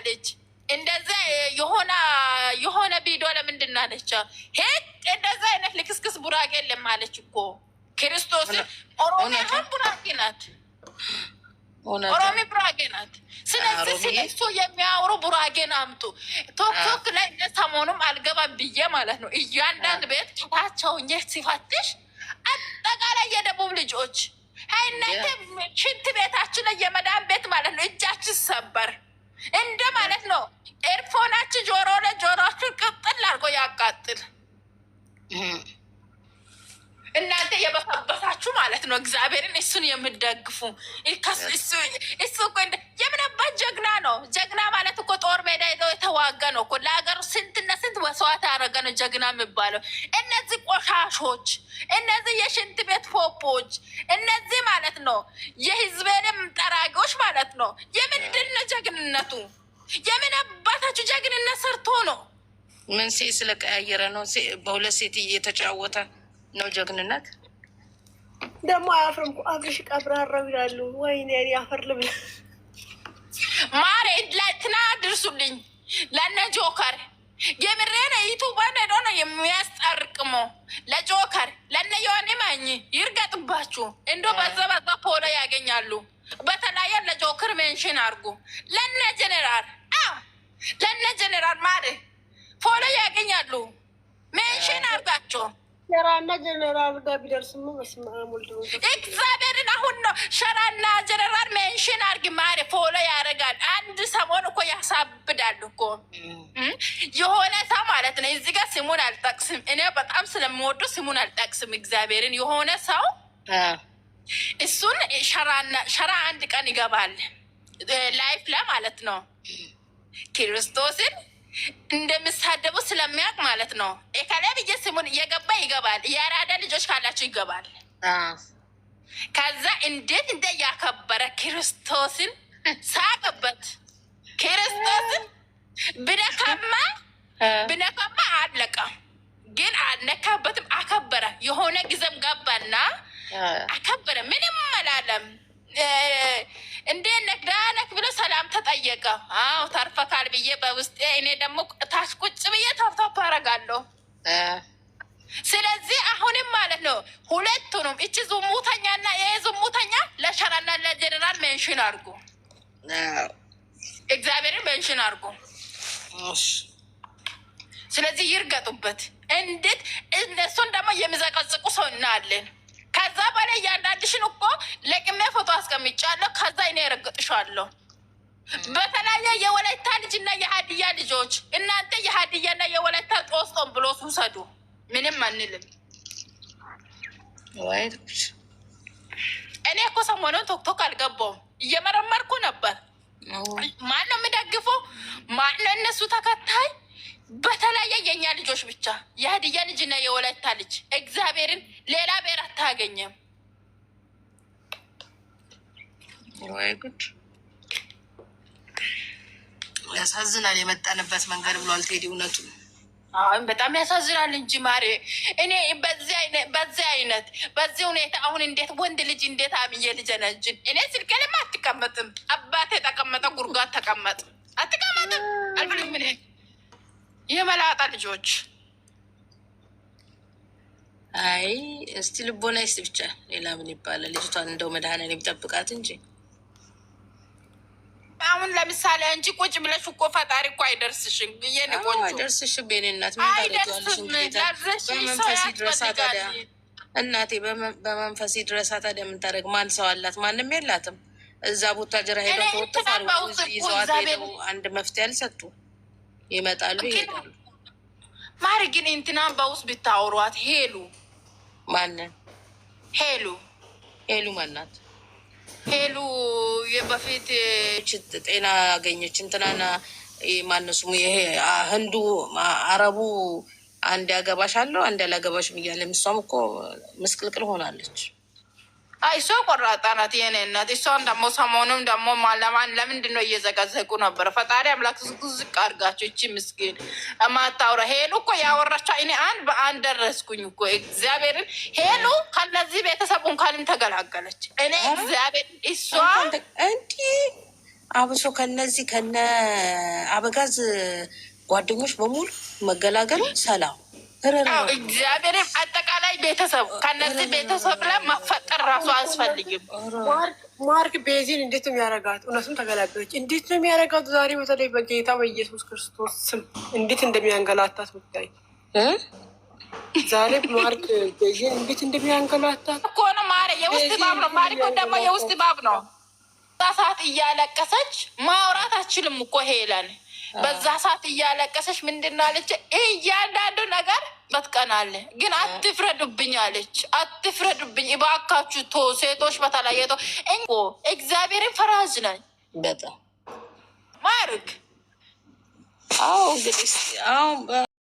አለች። እንደዛ የሆነ ቪዲዮ ለምንድን ነው አለች። ሄድ እንደዛ አይነት ልክስክስ ቡራጌ የለም አለች እኮ ክርስቶስን። ኦሮሚያ ቡራጌ ናት፣ ኦሮሚ ቡራጌ ናት። ስለዚህ ስለሱ የሚያወሩ ቡራጌን አምጡ። ቶክቶክ ላይ ሰሞኑም አልገባም ብዬ ማለት ነው እያንዳንድ ቤት ከታቸው ሲፈትሽ አጠቃላይ የደቡብ ልጆች ሀይናተ ሽንት ቤታችን ላይ የመዳን ቤት ማለት ነው እጃችን ሰበር እንደ ማለት ነው። ኤርፎናችን ጆሮ ለጆሮችን ቅጥል አድርጎ ያቃጥል። እናንተ የበሰበሳችሁ ማለት ነው እግዚአብሔርን እሱን የምደግፉ እሱ እኮ የምነባት ጀግና ነው። ጀግና ማለት እኮ ጦር ሜዳ ሄዶ የተዋጋ ነው እኮ ለሀገሩ ስንትና ስንት መስዋዕት ያደረገ ነው ጀግና የሚባለው። እነዚህ ቆሻሾች፣ እነዚህ የሽንት ቤት ፖፖች፣ እነዚህ ማለት ነው የህዝቤንም ጠራጊዎች ማለት ነው። የምንድን ነው ጀግንነቱ? የምን አባታችሁ ጀግንነት ሰርቶ ነው? ምን ሴት ስለቀያየረ ነው? በሁለት ሴት እየተጫወተ ነው ጀግንነት። ደግሞ አያፍርም። አብርሽ ቀብራራው ይላሉ። ወይኔ አፈር ልብላ ማሬ ለትና ድርሱልኝ ለነ ጆከር የምሬነ ዩቱባን ሄዶ ነው የሚያስጠርቅመው ለጆከር ለነ የሆነ ማኝ ይርገጥባችሁ። እንዶ በዛ ፖሎ ያገኛሉ። በተለያየ ለጆከር ሜንሽን አርጉ። ለነ ጀነራል ለነ ጀነራል ማሬ ፎሎ ያገኛሉ። ሜንሽን አርጋቸው ሸራና ጀነራል ጋር ቢደርስም እግዚአብሔርን አሁን ነው ሸራና ጀነራል ሜንሽን አርግ ማሬ ፎሎ ያደርጋል። አንድ ሰሞን እኮ ያሳብዳል እኮ የሆነ ሰው ማለት ነው። እዚህ ጋር ስሙን አልጠቅስም፣ እኔ በጣም ስለምወዱ ስሙን አልጠቅስም። እግዚአብሔርን የሆነ ሰው እሱን ሸራ አንድ ቀን ይገባል ላይፍ ላይ ማለት ነው ክርስቶስን እንደምሳደቡ ስለሚያውቅ ማለት ነው። ከላይ ብዬ ስሙን እየገባ ይገባል። የአራዳ ልጆች ካላቸው ይገባል። ከዛ እንዴት ያከበረ ክርስቶስን ሳቀበት። ክርስቶስን ብነካማ አለቀ፣ ግን አልነካበትም። አከበረ። የሆነ ጊዜም ገባና አከበረ። ምንም አላለም። እንዴ ነግዳነክ ብሎ ሰላም ተጠየቀ። አዎ ተርፈካል ብዬ በውስጤ እኔ ደግሞ ታች ቁጭ ብዬ ታፍታፍ አደርጋለሁ። ስለዚህ አሁንም ማለት ነው ሁለቱንም እቺ ዝሙተኛና ይሄ ዝሙተኛ ለሸራና ለጀነራል ሜንሽን አድርጉ። እግዚአብሔርን ሜንሽን አድርጉ። ስለዚህ ይርገጡበት። እንዴት እነሱን ደግሞ የሚዘቀዝቁ ሰው እናያለን። ከዛ በላይ እያንዳንድሽን እኮ ለቅሜ ፎቶ አስቀምጫለሁ። ከዛ እኔ እረግጥሻለሁ። በተለያየ የወላይታ ልጅና የሀዲያ ልጆች እናንተ የሀዲያና የወላይታ ጦስጦን ብሎ ውሰዱ። ምንም አንልም። እኔ እኮ ሰሞኑን ቶክቶክ አልገባውም፣ እየመረመርኩ ነበር። ማነው የምደግፈው? ማነው እነሱ ተከታይ? በተለያየ የኛ ልጆች ብቻ የሀዲያ ልጅና የወላይታ ልጅ እግዚአብሔርን ሌላ ብሔር አታገኘም። ወይ ጉድ! ያሳዝናል። የመጣንበት መንገድ ብሏል ቴዲ። እውነቱ በጣም ያሳዝናል እንጂ ማሬ። እኔ በዚህ ሁኔታ አሁን እንዴት ወንድ ልጅ እንዴት አብዬ ልጅ ነጅን እኔ ስልከልም አትቀመጥም። አባቴ ተቀመጠ ጉርጓት ተቀመጥ አትቀመጥም አልብልም ምን የመላጣ ልጆች። አይ እስቲ ልቦና ይስጥ ብቻ። ሌላ ምን ይባላል? ልጅቷን እንደው መድኃኒዓለም የሚጠብቃት እንጂ አሁን ለምሳሌ እንጂ ቁጭ ብለሽ እኮ ፈጣሪ እኮ አይደርስሽም። የኔ ቆንጆ አይደርስሽም። የኔ እናት ምን ታደርጊዋለሽ? በመንፈስ ድረሳ ታዲያ እናቴ፣ በመንፈስ ድረሳ ታዲያ ምን ታደርግ? ማን ሰው አላት? ማንም የላትም። እዛ ቦታ ጀራ ሄደው ተወጥፋሉ። ይዘዋት ሄደው አንድ መፍትሄ አልሰጡ። ይመጣሉ ይሄዳሉ። ማሪ ግን እንትናን በውስጥ ብታወሯት ሄሉ ማንን? ሄሉ ማናት? ሄሉ የበፊት ጤና አገኘች። እንትናና ማነሱ ይሄ ህንዱ አረቡ አንድ ያገባሻለሁ አንድ ያላገባሽም እያለ እሷም እኮ ምስቅልቅል ሆናለች። እሷ ቆራጣ ናት የኔ እናት። እሷን ደግሞ ሰሞኑም ደግሞ ለምንድን ነው እየዘቀዘቁ ነበር? ፈጣሪ አምላክ ዝቅ አድርጋቸው። እቺ ምስኪን ማታውራ ሄሉ እኮ ያወራቻ እኔ አንድ በአንድ ደረስኩኝ እኮ እግዚአብሔርን። ሄሉ ከነዚህ ቤተሰብ እንኳንም ተገላገለች። እኔ እግዚአብሔር እሷ እንዲህ አብሶ ከነዚህ ከነ አበጋዝ ጓደኞች በሙሉ መገላገል ሰላም እግዚአብሔርም አጠቃላይ ቤተሰብ ከነዚህ ቤተሰብ ላይ መፈጠር ራሱ አያስፈልግም። ማርክ ቤዚን እንዴት ነው የሚያረጋት? እውነቱም ተገላገለች። እንዴት ነው የሚያረጋት? ዛሬ በተለይ በጌታ በኢየሱስ ክርስቶስ ስም እንዴት እንደሚያንገላታት ብታይ። ዛሬ ማርክ ቤዚን እንዴት እንደሚያንገላታት እኮ ነው። ማረ የውስጥ ባብ ነው። ማሪኮ ደግሞ የውስጥ ባብ ነው። ሰዓት እያለቀሰች ማውራት አችልም እኮ ሄለን በዛ ሰዓት እያለቀሰች ምንድን ነው አለች? እያንዳንዱ ነገር በትቀናለ ግን አትፍረዱብኝ አለች። አትፍረዱብኝ እባካችሁ ቶ ሴቶች በተለየ ቶ እግዚአብሔርን ፈራጅ ነኝ በጣም ማርክ እንግዲህ